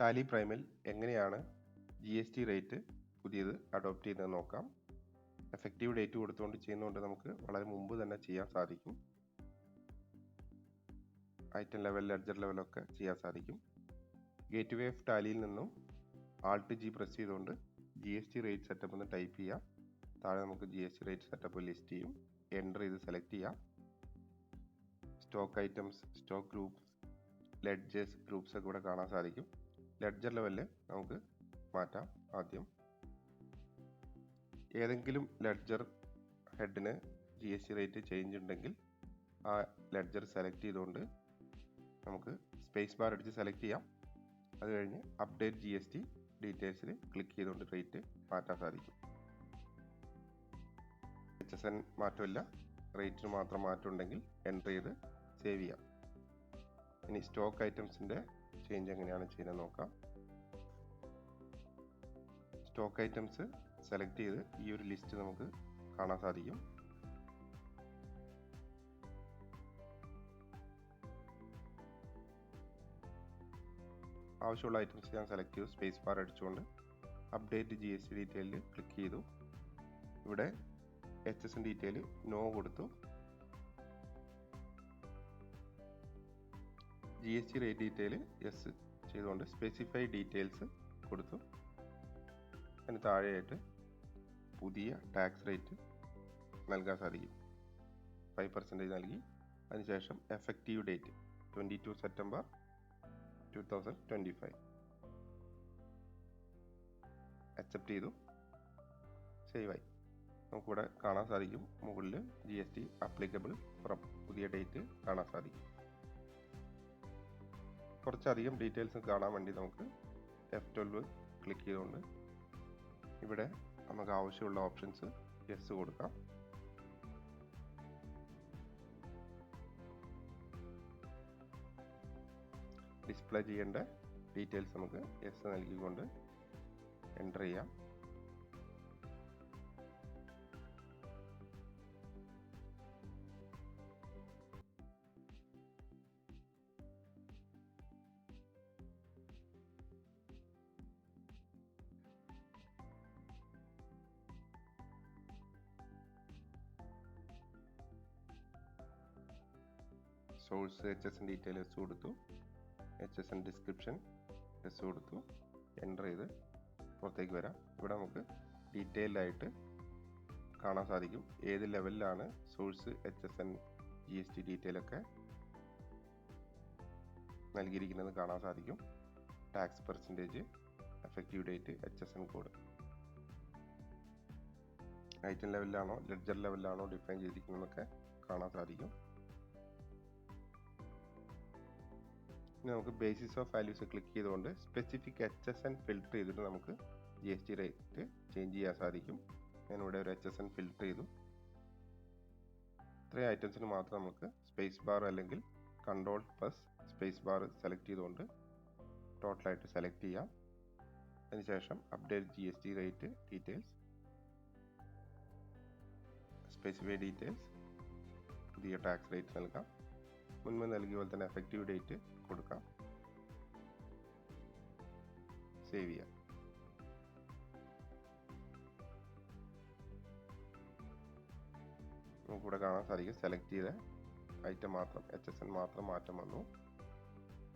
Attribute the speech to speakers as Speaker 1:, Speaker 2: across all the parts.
Speaker 1: Tally പ്രൈമിൽ എങ്ങനെയാണ് GST rate പുതിയത് adopt ചെയ്യുന്നത് നോക്കാം. എഫക്റ്റീവ് ഡേറ്റ് കൊടുത്തുകൊണ്ട് ചെയ്യുന്നതുകൊണ്ട് നമുക്ക് വളരെ മുമ്പ് തന്നെ ചെയ്യാൻ സാധിക്കും. ഐറ്റം ലെവൽ, ലെഡ്ജർ ലെവലൊക്കെ ചെയ്യാൻ സാധിക്കും. ഗേറ്റ് വേ ഓഫ് ടാലിയിൽ നിന്നും Alt G പ്രസ് ചെയ്തുകൊണ്ട് GST റേറ്റ് സെറ്റപ്പ് എന്ന് ടൈപ്പ് ചെയ്യാം. താഴെ നമുക്ക് GST റേറ്റ് സെറ്റപ്പ് ലിസ്റ്റ് ചെയ്യും. എൻ്റർ ചെയ്ത് സെലക്ട് ചെയ്യാം. Stock items, stock groups, ledgers, groups ഒക്കെ ഇവിടെ കാണാൻ സാധിക്കും. ലെഡ്ജർ ലെവലിൽ നമുക്ക് മാറ്റാം. ആദ്യം ഏതെങ്കിലും ലെഡ്ജർ ഹെഡിന് GST റേറ്റ് ചേഞ്ച് ഉണ്ടെങ്കിൽ ആ ലെഡ്ജർ സെലക്ട് ചെയ്തുകൊണ്ട് നമുക്ക് സ്പേസ് ബാർ അടിച്ച് സെലക്ട് ചെയ്യാം. അത് കഴിഞ്ഞ് അപ്ഡേറ്റ് GST ഡീറ്റെയിൽസിൽ ക്ലിക്ക് ചെയ്തുകൊണ്ട് റേറ്റ് മാറ്റാൻ സാധിക്കും. HSN മാറ്റമില്ല, റേറ്റിന് മാത്രം മാറ്റം ഉണ്ടെങ്കിൽ എൻ്റർ ചെയ്ത് സേവ് ചെയ്യാം. ഇനി സ്റ്റോക്ക് ഐറ്റംസിൻ്റെ ചേഞ്ച് എങ്ങനെയാണ് ചെയ്യുന്നത് നോക്കാം. സ്റ്റോക്ക് ഐറ്റംസ് സെലക്ട് ചെയ്ത് ഈ ഒരു ലിസ്റ്റ് നമുക്ക് കാണാൻ സാധിക്കും. ആവശ്യമുള്ള ഐറ്റംസ് ഞാൻ സെലക്ട് ചെയ്തു. സ്പേസ് ബാർ അടിച്ചുകൊണ്ട് അപ്ഡേറ്റ് GST ഡീറ്റെയിലിൽ ക്ലിക്ക് ചെയ്തു. ഇവിടെ HSN ഡീറ്റെയിൽ നോ കൊടുത്തു. GST റേറ്റ് ഡീറ്റെയിൽ യെസ് ചെയ്തുകൊണ്ട് സ്പെസിഫൈ ഡീറ്റെയിൽസ് കൊടുത്തു. അതിന് താഴെയായിട്ട് പുതിയ ടാക്സ് റേറ്റ് നൽകാൻ സാധിക്കും. 5% നൽകി. അതിനുശേഷം എഫക്റ്റീവ് ഡേറ്റ് 22 സെപ്റ്റംബർ 2025 അക്സെപ്റ്റ് ചെയ്തു. സേവായി. നമുക്കിവിടെ കാണാൻ സാധിക്കും മുകളിൽ GST അപ്ലിക്കബിൾ ഫ്രം പുതിയ ഡേറ്റ് കാണാൻ സാധിക്കും. കുറച്ചധികം ഡീറ്റെയിൽസ് കാണാൻ വേണ്ടി നമുക്ക് F12 ക്ലിക്ക് ചെയ്തുകൊണ്ട് ഇവിടെ നമുക്ക് ആവശ്യമുള്ള ഓപ്ഷൻസ് യെസ് കൊടുക്കാം. ഡിസ്പ്ലേ ചെയ്യേണ്ട ഡീറ്റെയിൽസ് നമുക്ക് യെസ് നൽകിക്കൊണ്ട് എൻ്റർ ചെയ്യാം. സോഴ്സ് HSN ഡീറ്റെയിൽ എസ് കൊടുത്തു. HSN ഡിസ്ക്രിപ്ഷൻ എസ് കൊടുത്തു. എൻ്റർ ചെയ്ത് പുറത്തേക്ക് വരാം. ഇവിടെ നമുക്ക് ഡീറ്റെയിൽഡ് ആയിട്ട് കാണാൻ സാധിക്കും ഏത് ലെവലിലാണ് സോഴ്സ് HSN GST ഡീറ്റെയിലൊക്കെ നൽകിയിരിക്കുന്നത് കാണാൻ സാധിക്കും. Tax percentage, effective date, HSN code, item ലെവലിലാണോ ലെഡ്ജർ ലെവലിലാണോ ഡിഫൈൻ ചെയ്തിരിക്കുന്നതൊക്കെ കാണാൻ സാധിക്കും. നമുക്ക് ബേസിസ് ഓഫ് വാല്യൂസ് ക്ലിക്ക് ചെയ്തുകൊണ്ട് സ്പെസിഫിക് HSN ഫിൽട്ടർ ചെയ്തിട്ട് നമുക്ക് GST റേറ്റ് ചേഞ്ച് ചെയ്യാൻ സാധിക്കും. ഞാനിവിടെ ഒരു HSN ഫിൽട്ടർ ചെയ്തു. ഇത്രയും ഐറ്റംസിന് മാത്രം നമുക്ക് സ്പേസ് ബാർ അല്ലെങ്കിൽ control plus space bar select ചെയ്തുകൊണ്ട് ടോട്ടലായിട്ട് സെലക്ട് ചെയ്യാം. അതിനുശേഷം update GST rate details, specify details, പുതിയ ടാക്സ് റേറ്റ് നൽകാം. മുൻപ് നൽകിയ പോലെ തന്നെ എഫക്റ്റീവ് ഡേറ്റ് കൊടുക്കാം. സേവ് ചെയ്യാം. നമുക്കിവിടെ കാണാൻ സാധിക്കും സെലക്ട് ചെയ്ത ഐറ്റം മാത്രം HSN മാത്രം മാറ്റം വന്നു.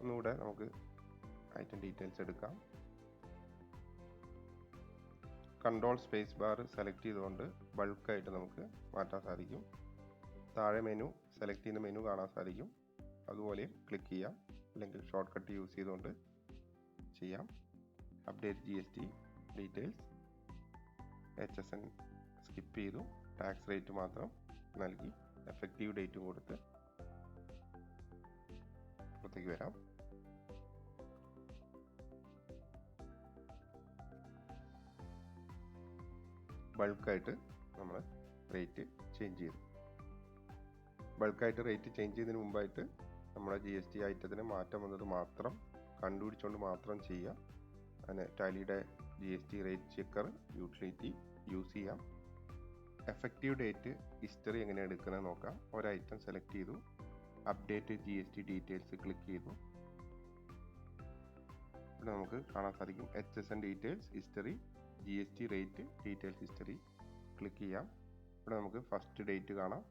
Speaker 1: ഒന്നുകൂടെ നമുക്ക് ഐറ്റം ഡീറ്റെയിൽസ് എടുക്കാം. കൺട്രോൾ സ്പേസ് ബാർ സെലക്ട് ചെയ്തുകൊണ്ട് ബൾക്കായിട്ട് നമുക്ക് മാറ്റാൻ സാധിക്കും. താഴെ മെനു സെലക്ട് ചെയ്യുന്ന മെനു കാണാൻ സാധിക്കും. അതുപോലെ ക്ലിക്ക് ചെയ്യാം, അല്ലെങ്കിൽ ഷോർട്ട് കട്ട് യൂസ് ചെയ്തുകൊണ്ട് ചെയ്യാം. Update GST details, HSN skip ചെയ്തു. ടാക്സ് റേറ്റ് മാത്രം നൽകി എഫക്റ്റീവ് ഡേറ്റും കൊടുത്ത് പുറത്തേക്ക് വരാം. ബൾക്കായിട്ട് നമ്മൾ റേറ്റ് ചേഞ്ച് ചെയ്തു. ബൾക്കായിട്ട് റേറ്റ് ചേഞ്ച് ചെയ്തതിന് മുമ്പായിട്ട് നമ്മുടെ GST ഐറ്റത്തിന് മാറ്റം വന്നത് മാത്രം കണ്ടുപിടിച്ചുകൊണ്ട് മാത്രം ചെയ്യുക. അതിന് ടാലിയുടെ GST rate checker utility use ചെയ്യാം. എഫക്റ്റീവ് ഡേറ്റ് ഹിസ്റ്ററി എങ്ങനെയാണ് എടുക്കുന്നത് നോക്കാം. ഒരു ഐറ്റം സെലക്ട് ചെയ്തു, അപ്ഡേറ്റ് GST ഡീറ്റെയിൽസ് ക്ലിക്ക് ചെയ്തു. ഇവിടെ നമുക്ക് കാണാൻ സാധിക്കും HSN details history, GST rate details history. Click ചെയ്യാം. ഇവിടെ നമുക്ക് ഫസ്റ്റ് ഡേറ്റ് കാണാം.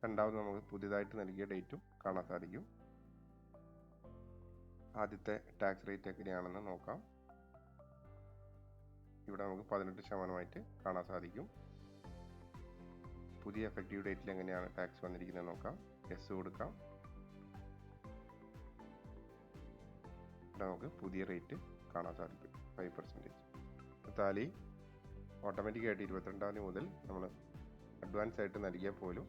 Speaker 1: രണ്ടാമത് നമുക്ക് പുതിയതായിട്ട് നൽകിയ ഡേറ്റും കാണാൻ സാധിക്കും. ആദ്യത്തെ ടാക്സ് റേറ്റ് എങ്ങനെയാണെന്ന് നോക്കാം. ഇവിടെ നമുക്ക് 18% കാണാൻ സാധിക്കും. പുതിയ എഫക്റ്റീവ് ഡേറ്റിൽ എങ്ങനെയാണ് ടാക്സ് വന്നിരിക്കുന്നത് നോക്കാം. യെസ് കൊടുക്കാം. ഇവിടെ നമുക്ക് പുതിയ റേറ്റ് കാണാൻ സാധിക്കും 5%. താലി ഓട്ടോമാറ്റിക്കായിട്ട് 22-ാം തീയതി മുതൽ നമ്മൾ അഡ്വാൻസ് ആയിട്ട് നൽകിയാൽ പോലും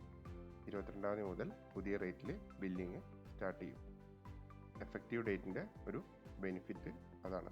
Speaker 1: 22-ാം തീയതി മുതൽ പുതിയ റേറ്റിൽ ബില്ലിങ് സ്റ്റാർട്ട് ചെയ്യും. എഫക്റ്റീവ് ഡേറ്റിൻ്റെ ഒരു ബെനിഫിറ്റ് അതാണ്.